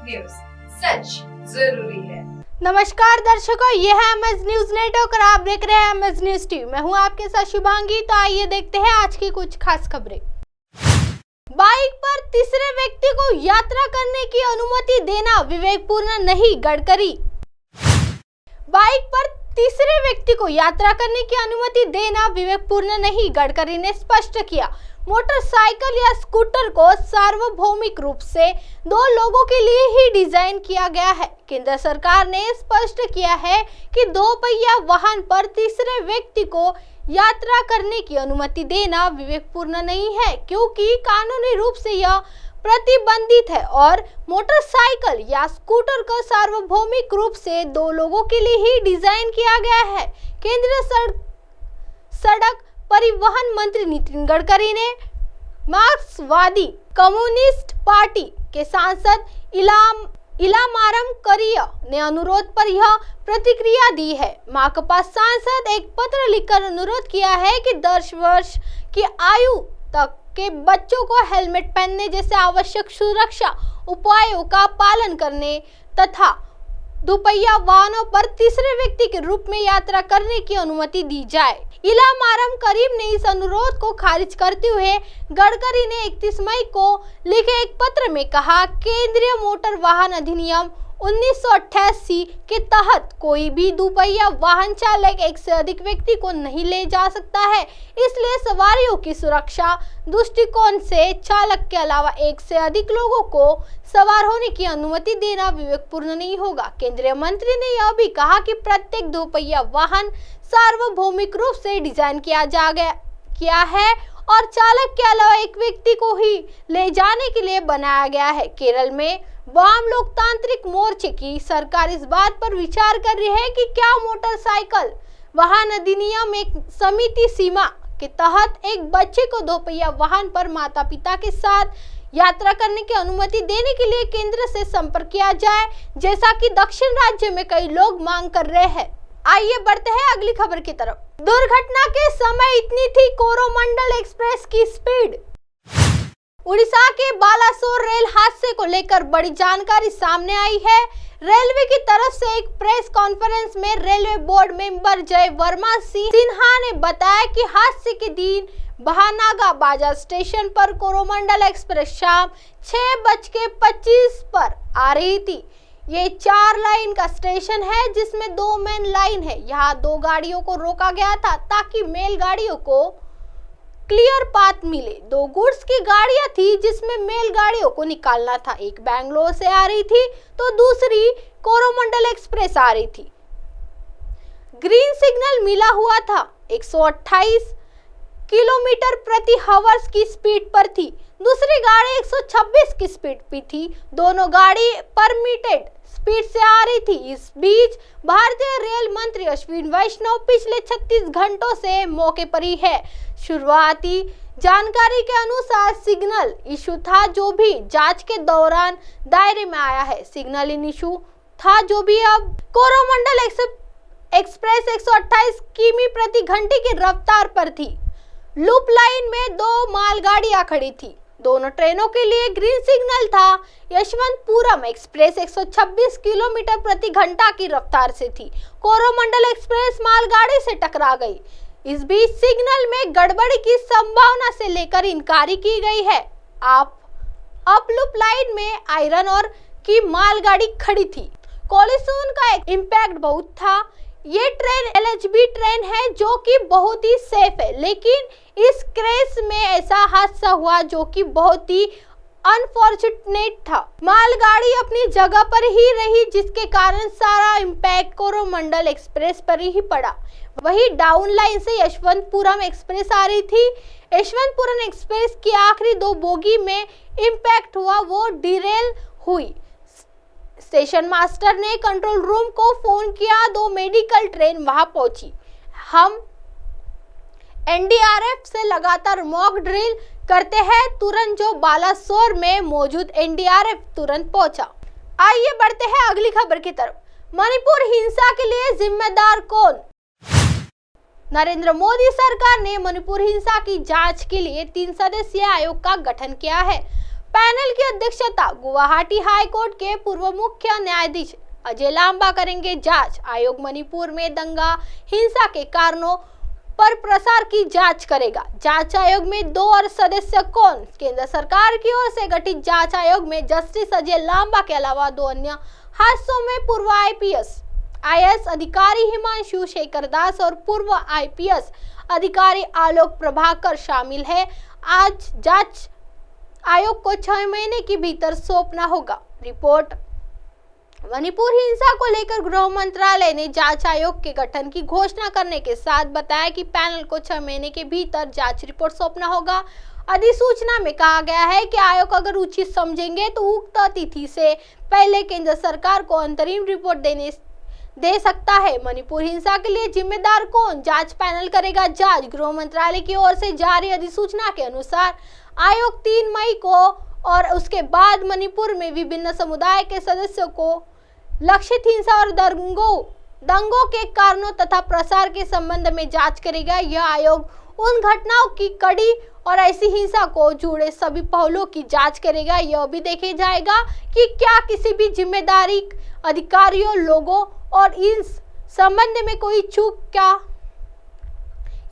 News, सच जरूरी है। नमस्कार दर्शकों, ये है एमएस न्यूज नेटवर्क और आप देख रहे हैं एमएस न्यूज टीवी। मैं हूं आपके साथ शुभांगी। तो आइए देखते हैं आज की कुछ खास खबरें। बाइक पर तीसरे व्यक्ति को यात्रा करने की अनुमति देना विवेकपूर्ण नहीं, गडकरी। बाइक पर तीसरे व्यक्ति को यात्रा करने की अनुमति देना विवेकपूर्ण नहीं, गडकरी ने स्पष्ट किया। मोटरसाइकिल या स्कूटर को सार्वभौमिक रूप से दो लोगों के लिए ही डिजाइन किया गया है। केंद्र सरकार ने स्पष्ट किया है कि दो पहिया वाहन पर तीसरे व्यक्ति को यात्रा करने की अनुमति देना विवेकपूर्ण नहीं है, क्योंकि कानूनी रूप से यह प्रतिबंधित है और मोटरसाइकिल या स्कूटर को सार्वभौमिक रूप से दो लोगों के लिए ही डिजाइन किया गया है। केंद्रीय सड़क परिवहन मंत्री नितिन गडकरी ने मार्क्सवादी कम्युनिस्ट पार्टी के सांसद इलामारम करिया ने अनुरोध पर यह प्रतिक्रिया दी है। माकपा सांसद एक पत्र लिखकर अनुरोध किया है कि 10 वर्ष की आयु तक के बच्चों को हेलमेट पहनने जैसे आवश्यक सुरक्षा उपायों का पालन करने तथा दुपहिया वाहनों पर तीसरे व्यक्ति के रूप में यात्रा करने की अनुमति दी जाए। इलामारम करीम ने इस अनुरोध को खारिज करते हुए गडकरी ने 31 मई को लिखे एक पत्र में कहा, केंद्रीय मोटर वाहन अधिनियम 1988 के तहत कोई भी दुपहिया वाहन चालक एक से अधिक व्यक्ति को नहीं ले जा सकता है। इसलिए सवारियों की सुरक्षा दृष्टिकोण से चालक के अलावा एक से अधिक लोगों को सवार होने की अनुमति देना विवेकपूर्ण नहीं होगा। केंद्रीय मंत्री ने यह भी कहा कि प्रत्येक दोपहिया वाहन सार्वभौमिक रूप से डिजाइन किया है और चालक के अलावा एक व्यक्ति को ही ले जाने के लिए बनाया गया है। केरल में वाम लोकतांत्रिक मोर्चे की सरकार इस बात पर विचार कर रही है कि क्या मोटरसाइकिल वाहन अधिनियम एक समिति सीमा के तहत एक बच्चे को दोपहिया वाहन पर माता पिता के साथ यात्रा करने की अनुमति देने के लिए केंद्र से संपर्क किया जाए, जैसा कि दक्षिण राज्य में कई लोग मांग कर रहे हैं। आइए बढ़ते हैं अगली खबर की तरफ। दुर्घटना के समय इतनी थी कोरोमंडल एक्सप्रेस की स्पीड। उड़ीसा के बालासोर रेल हादसे को लेकर बड़ी जानकारी सामने आई है। रेलवे की तरफ से एक प्रेस कॉन्फ्रेंस में रेलवे बोर्ड मेंबर जय वर्मा सिन्हा ने बताया कि हादसे के दिन बहानागा बाजार स्टेशन पर कोरोमंडल एक्सप्रेस शाम 6:25 पर आ रही थी। ये 4 लाइन का स्टेशन है, जिसमें 2 मेन लाइन है। यहाँ 2 गाड़ियों को रोका गया था ताकि मेल गाड़ियों को क्लियर पाथ मिले। 2 गुड्स की गाड़ियां थी जिसमें मेल गाड़ियों को निकालना था। एक बैंगलोर से आ रही थी तो दूसरी कोरोमंडल एक्सप्रेस आ रही थी। ग्रीन सिग्नल मिला हुआ था। 128 किलोमीटर प्रति हावर्स की स्पीड पर थी। दूसरी गाड़ी 126 की स्पीड पर थी। दोनों गाड़ी परमिटेड स्पीड से आ रही थी। इस बीच भारतीय रेल मंत्री अश्विनी वैष्णव पिछले 36 घंटों से मौके पर ही है। शुरुआती जानकारी के अनुसार सिग्नल इशू था, जो भी जांच के दौरान दायरे में आया है। सिग्नल इन इशू था जो भी अब कोरोमंडल एक्सप्रेस 128 किमी प्रति घंटे की रफ्तार पर थी। लूप लाइन में 2 मालगाड़ियां खड़ी थी। दोनों ट्रेनों के लिए ग्रीन सिग्नल था। यशवंतपुरम एक्सप्रेस 126 किलोमीटर प्रति घंटा की रफ्तार से थी। कोरोमंडल एक्सप्रेस मालगाड़ी से टकरा गई। इस बीच सिग्नल में गड़बड़ी की संभावना से लेकर इनकारी की गई है। अप लूप लाइन में आयरन और की मालगाड़ी खड़ी थी। कोलिजन का इम्पैक्ट बहुत था। ये ट्रेन LHB ट्रेन है जो कि बहुत ही सेफ है, लेकिन इस क्रैश में ऐसा हादसा हुआ जो कि बहुत ही अनफॉर्चुनेट था। मालगाड़ी अपनी जगह पर ही रही, जिसके कारण सारा इम्पैक्ट कोरोमंडल एक्सप्रेस पर ही पड़ा। वही डाउन लाइन से यशवंतपुरम एक्सप्रेस आ रही थी। यशवंतपुरम एक्सप्रेस की आखिरी 2 बोगी में इम्पैक्ट हुआ, वो डिरेल हुई। स्टेशन मास्टर ने कंट्रोल रूम को फोन किया। 2 मेडिकल ट्रेन वहां पहुंची। हम NDRF से लगातार मॉक ड्रिल करते हैं। तुरंत जो बालासोर में मौजूद NDRF तुरंत पहुंचा। आइए बढ़ते हैं अगली खबर की तरफ। मणिपुर हिंसा के लिए जिम्मेदार कौन? नरेंद्र मोदी सरकार ने मणिपुर हिंसा की जांच के लिए 3 सदस्यीय आयोग का गठन किया है। पैनल की अध्यक्षता गुवाहाटी हाई कोर्ट के पूर्व मुख्य न्यायाधीश अजय लांबा करेंगे। जांच आयोग मणिपुर में दंगा हिंसा के कारणों पर प्रसार की जांच करेगा। जांच आयोग में 2 और सदस्य कौन? केंद्र सरकार की ओर से गठित जांच आयोग में जस्टिस अजय लांबा के अलावा 2 अन्य हादसों में पूर्व IAS अधिकारी हिमांशु शेखर दास और पूर्व IPS अधिकारी आलोक प्रभाकर शामिल है। आज जांच आयोग को 6 महीने के भीतर सौंपना होगा। रिपोर्ट। मणिपुर हिंसा को लेकर गृह मंत्रालय ने जांच आयोग के गठन की घोषणा करने के साथ बताया कि पैनल को 6 महीने के भीतर जांच रिपोर्ट सौंपना होगा। अधिसूचना में कहा गया है कि आयोग अगर उचित समझेंगे तो उक्त तिथि से पहले केंद्र सरकार को अंतरिम रिपोर्ट दे सकता है। मणिपुर हिंसा के लिए जिम्मेदार कौन? जांच पैनल करेगा जांच। गृह मंत्रालय की ओर से जारी अधिसूचना के अनुसार आयोग 3 मई को और उसके बाद मणिपुर में विभिन्न समुदाय के सदस्यों को लक्षित हिंसा और दंगों के कारणों तथा प्रसार के संबंध में जांच करेगा। यह आयोग उन घटनाओं की कड़ी और ऐसी हिंसा को जुड़े सभी पहलुओं की जांच करेगा। यह भी देखा जाएगा कि क्या किसी भी जिम्मेदारी अधिकारियों, लोगों और इस संबंध में कोई चूक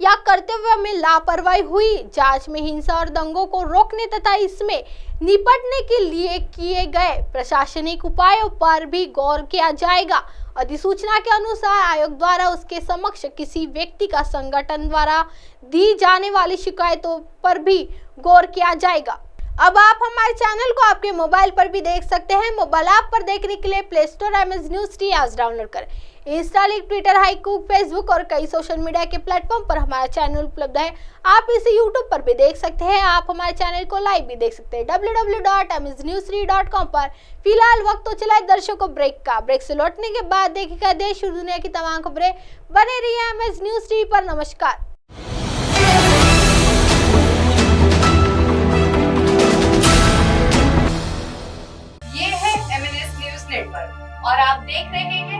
या कर्तव्य में लापरवाही हुई। जांच में हिंसा और दंगों को रोकने तथा इसमें निपटने के लिए किए गए प्रशासनिक उपायों पर भी गौर किया जाएगा। अधिसूचना के अनुसार आयोग द्वारा उसके समक्ष किसी व्यक्ति का संगठन द्वारा दी जाने वाली शिकायतों पर भी गौर किया जाएगा। अब आप हमारे चैनल को आपके मोबाइल पर भी देख सकते हैं। मोबाइल ऐप पर देखने के लिए play store MS news T आज डाउनलोड करें। इंस्टा, ट्विटर, हाइकूक, फेसबुक और कई सोशल मीडिया के प्लेटफॉर्म पर हमारा चैनल उपलब्ध है। आप इसे यूट्यूब पर भी देख सकते हैं। आप हमारे चैनल को लाइव भी देख सकते हैं www.msnews3.com पर। फिलहाल वक्त तो चला है दर्शकों ब्रेक का। ब्रेक से लौटने के बाद देखिएगा देश और दुनिया की तमाम खबरें। बने रहिए MS न्यूज टी पर। नमस्कार। ये है MNS न्यूज नेटवर्क और आप देख रहे हैं